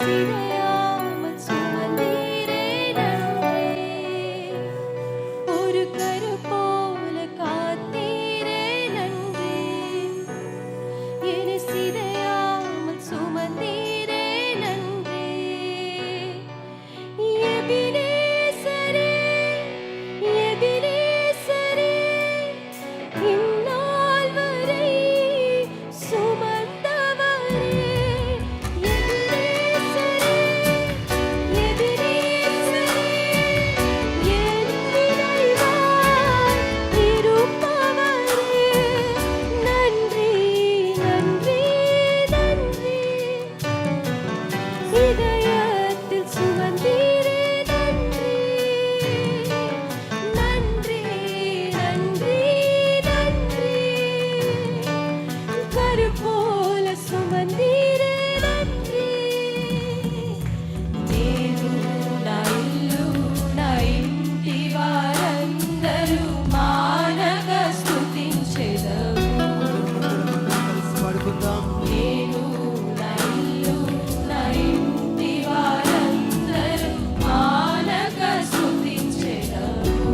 சிதையாமல் சுமந்தீரே நன்றி. ஒரு கரு போல காத்தீரே நன்றி. என்னை சிதையாமல் சுமந்தீரே நன்றி. எபினேசரே, எபினேசரே, இந்நாள் வரை சுமந்தவரே. எபினேசரே, எபினேசரே, என் நினைவாய் இருப்பவரே. நன்றி, நன்றி, நன்றி. இதயத்தில் சுமந்தீரே நன்றி. நன்றி, நன்றி, நன்றி. கரு போல சுமந்தீரே నన్రి. నేను నా ఇల్లు నా ఇంటి వారందరూ మానక స్తుతించెదరు. కలిసి పాడుకుందాం. నేను నా ఇల్లు నా ఇంటి వారందరూ మానక స్తుతించెదరు.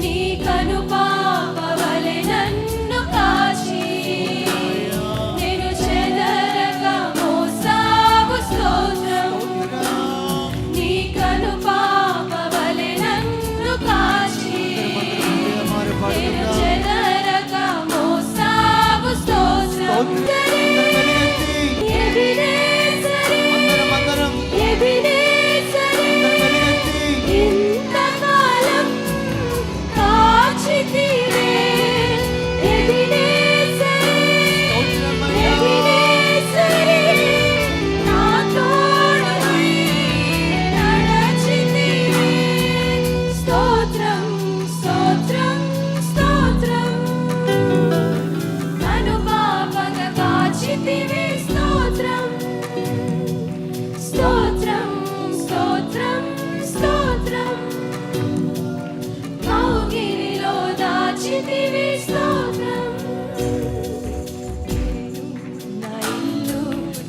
నీ కనుపాప వలె నన్ను కాచి నేను చెదరక మోసావు స్తోత్రం. నీ కనుపాప వలె నన్ను కాచి నేను చెదరక మోసావు స్తోత్రం. ఎబినేసరే, ఎబినేసరే, ఇంతకాలం కాచితివే. ఎబినేసరే, ఎబినేసరే, నా తోడై నడచితివే. స్తోత్రం, స్తోత్రం, స్తోత్రం. కనుపాపగా కాచితివే. స్తోత్రం, స్తోత్రం, స్తోత్రం, స్తోత్రం. కౌగిలిలో దాచితివి. స్తోత్రం. నా ఇల్లు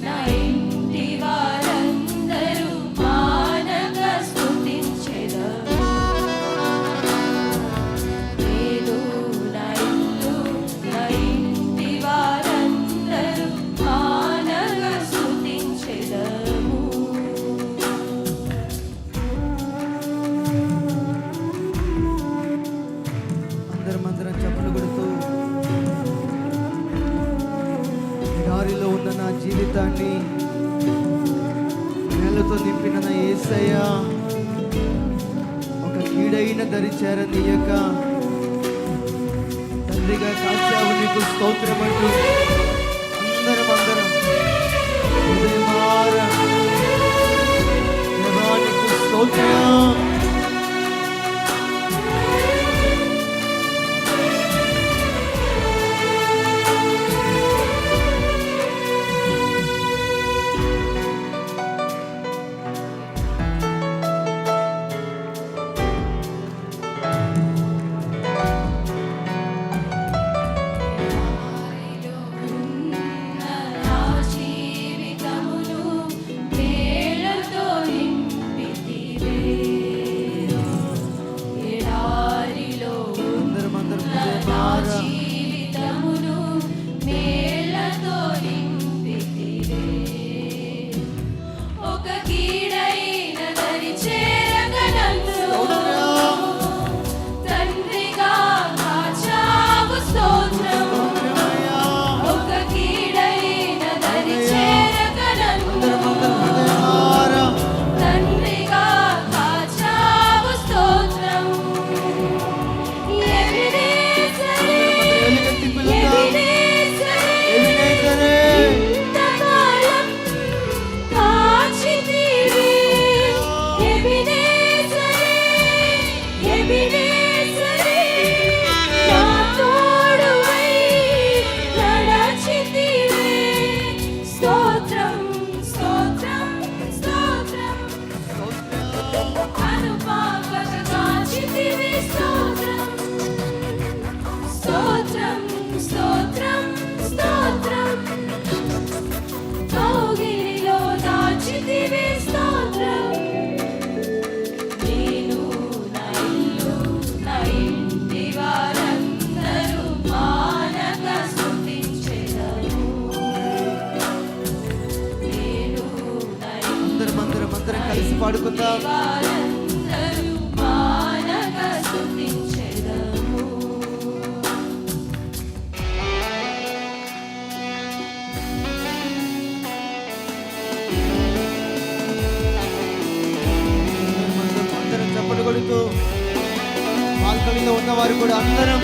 నా ఇంటి వారందరూ మానక స్తుతించెదరు. నేను నా ఇల్లు నా ఇంటి వారందరూ మానక స్తుతించెదరు. అందరం చప్పట్లు కొడుతూ దారిలో ఉన్న నా జీవితాన్ని నేలతో నింపిన నా యేసయ్య ఒక కీడైన దరి చేరనీయక తండ్రిగా కాచావు. నీకు స్తోత్రం అంటూ అందరం హృదయమార దేవా నీకు స్తోత్రం. వారిలో ఉన్న పాడుకుందాం. వారందరూ మానక స్తుతించెదము. అందరం చప్పట్లు కొడుతూ బాల్కనీలో ఉన్నవారు కూడా అందరం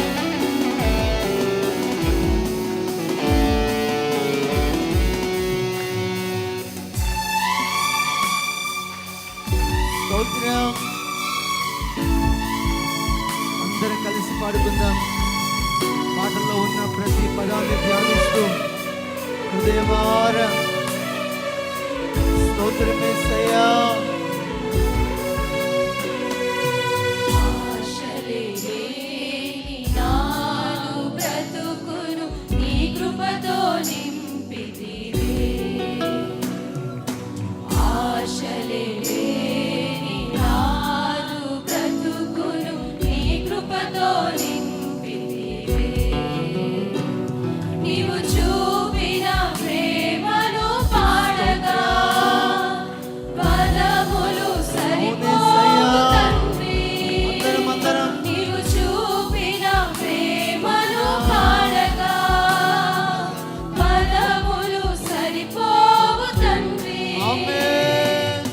స్తోత్రం. అందరం కలిసి పాడుకుందాం. పాటల్లో ఉన్న ప్రతి పదాన్ని ధ్యానిస్తూ హృదయమార స్తోత్రం యేసయ్యా. ఆశలేని నాను బ్రతుకును నీ కృపతో నింపితివే. ఆశలేని నాను బ్రతుకును నీ కృపతో నింపితివే. నీవు చూపిన ప్రేమను పాడగా పదములు సరిపోవు తండ్రి. అందరం నీవు చూపిన ప్రేమను పాడగా పదములు సరిపోవు తండ్రి. ఆమేన్.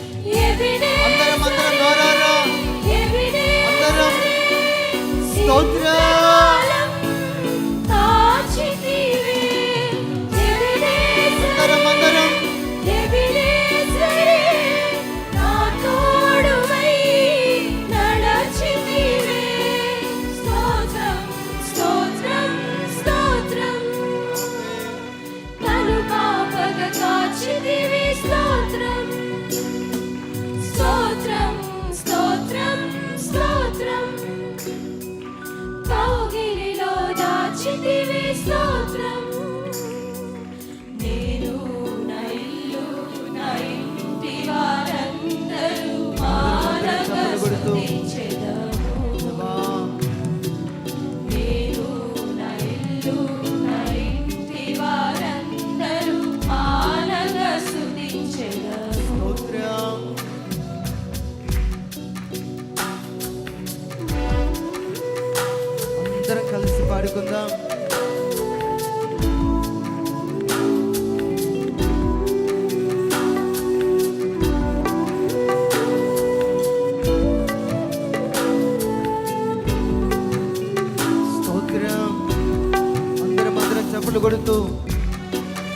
ఎవిడెన్స్ అందరం నోరారా ఎవిడెన్స్ అందరం స్తోత్రం. కాచితివే. ఎవిడెన్స్ అందరం ఎవిడెన్సరే నా తోడువై నడచితివే. స్తోత్రం స్తోత్రం స్తోత్రం. నన్ను కాపగా కాచితివే. స్తోత్రం స్తోత్రం స్తోత్రం స్తోత్రం. కౌగిలిలో దాచితివే. స్తోత్రం. నేను నా ఇల్లు నా ఇంటి వారందరూ మానక స్తుతించెదము. దేవా, నేను నా ఇల్లు నా ఇంటి వారందరూ మానక స్తుతించెదము. స్తోత్రం. అందరం కలిసి పాడుకుందాం. స్తోత్రం. అందరం చప్పట్లు కొడుతూ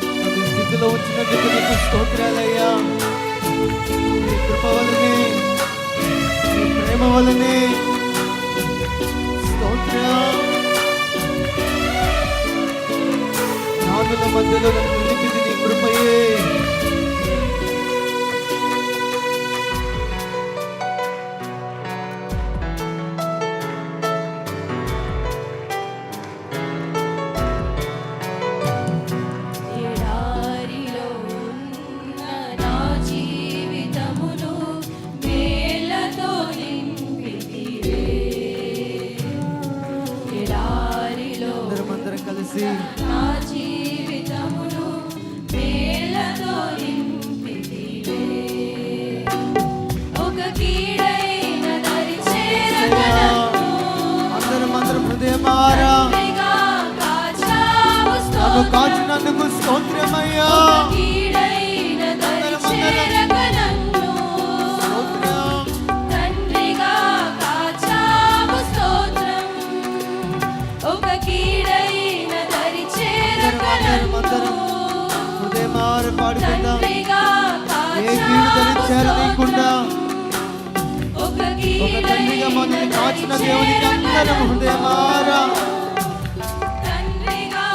నన్ను ఈ స్థితిలో ఉంచినందుకు నీకు స్తోత్రాలయ్యా. నీ కృప వలనే నీ ప్రేమ వలనే స్తోత్రం. నాదుల మధ్యలో నన్ను నిలిపింది నీ కృపయే. ఎడారిలో ఉన్న నా జీవితమును మేళ్లతో నింపితివే. ఎడారిలో అందరం కలిసి నా జీవితమును మేళ్లతో నింపితివే. ఒక కీడైన దరి చేరక నన్ను అందరం హృదయమారా తండ్రిగా కాచావు. నన్ను స్తోత్రం. కాచినందుకు స్తోత్రమయ్యా. కీడైన దరి చేరక నన్ను స్తోత్రం. తండ్రిగా కాచావు. స్తోత్రం. ఒక కీడైన దరి చేరక నన్ను హృదయమార పాడుకుందాం. తండ్రిగా ఏ కీడు దరి చేరనీయకుండా ఒక ఒక తండ్రిగా మనల్ని కాచిన దేవునికి అందరం హృదయమారా తండ్రిగా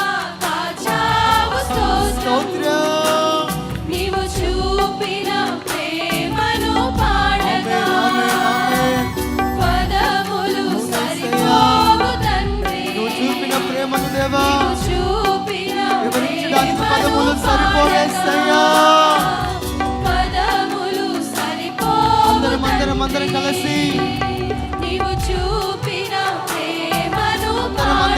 కాచావు. స్తోత్రం. స్తోత్రం. నీవు చూపిన ప్రేమను పాడగా ఆమేన్, ఆమేన్. పదములు అవును, సరిపోవు తండ్రి. నువ్వు చూపిన ప్రేమను దేవా నీవు చూపిన వివరించడానికి ప్రేమను పదములు సరిపోవేసయ్యా. పదములు సరిపోవు అందరం తండ్రి. కలిసి నీవు చూపిన ప్రేమను అందరం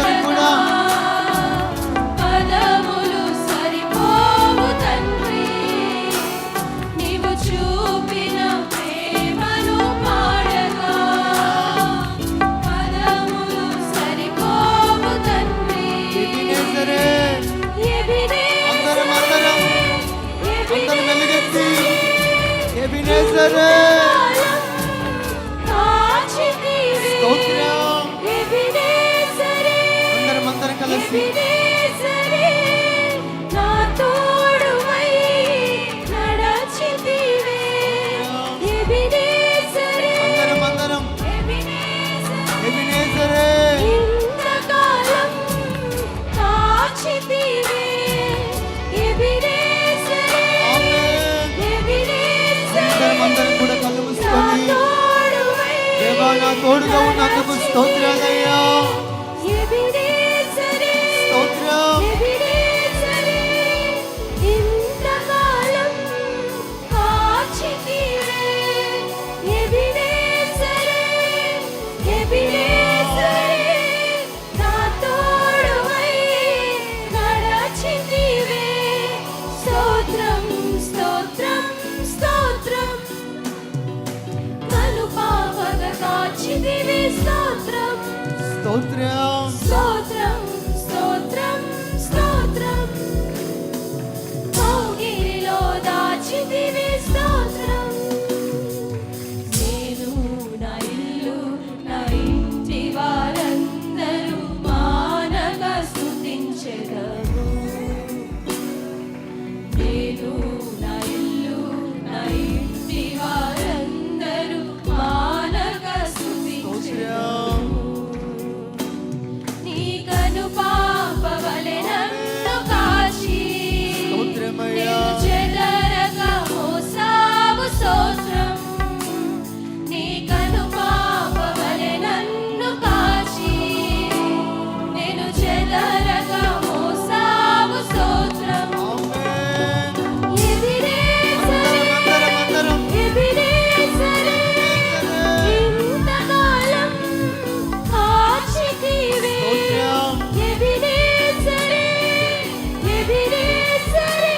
ఎబినేజరే. కాచితివి. స్తోత్రం. ఎబినేజరే. అందరం కలిసి ఎబినేజరే. నా తోడువై నడచితివి. ఎబినేజరే. అందరం ఎబినేజరే. ఎబినేజరే. ఇంతకాలం కాచితివి. ఎబినేజరే. ఆమేన్. ఎబినేజరే. అందరం కూడా కళ్ళు మూసుకొని నా తోడువై దేవా నా తోడుగా ఉన్నందుకు స్తోత్రాలయ్యా. ఎబినేజరే. స్తోత్రం. ఎబినేజరే. ఇంతకాలం కాచితివి. ఎబినేజరే. ఎబినేజరే. నా తోడువై నడచితివి. స్తోత్రం స్తోత్రం స్తోత్రం. కనుపాపగా కాచితివి. స్తోత్రం స్తోత్రం. స్తోత్రం స్తోత్రం స్తోత్రం. కౌగిలిలో దాచితివి. స్తోత్రం. నేను నా ఇల్లు నా ఇంటి వారందరూ మానక స్తుతించెదము. నేను నా ఇల్లు నా ఇంటి వారందరూ మానక స్తుతించెదము. నీ కనుపాపవలె నన్ను కాచి స్తోత్రమయ్యా. చెదరక మోసావు. స్తోత్రం. నీ కనుపాపవలె నన్ను కాచి నేను చెదరక మోసావు. స్తోత్రం. ఆమేన్. ఎబినేజరే. అందరం ఎబినేజరే. ఇంతకాలం కాచితివి. స్తోత్రం. ఎబినేజరే. ఎబినేజరే.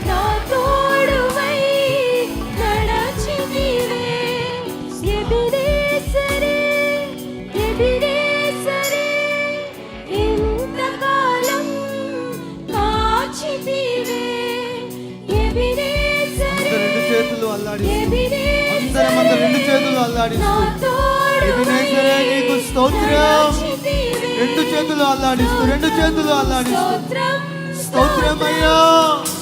నా తోడువై నడచితివి. ఎబినేజరే. ఎబినేజరే. ఇంతకాలం కాచితివి. ఎబినేజరే. రెండు చేతులు అల్లాడి ఎబినేజరే. అందరం రెండు చేతులు అల్లాడి నా తోడువై ఎబినేజరే నీకు స్తోత్రం. నడచితివి. రెండు చేతులు అల్లాడిస్తూ స్తోత్రం స్తోత్రమయ్యా. స్తోత్రం.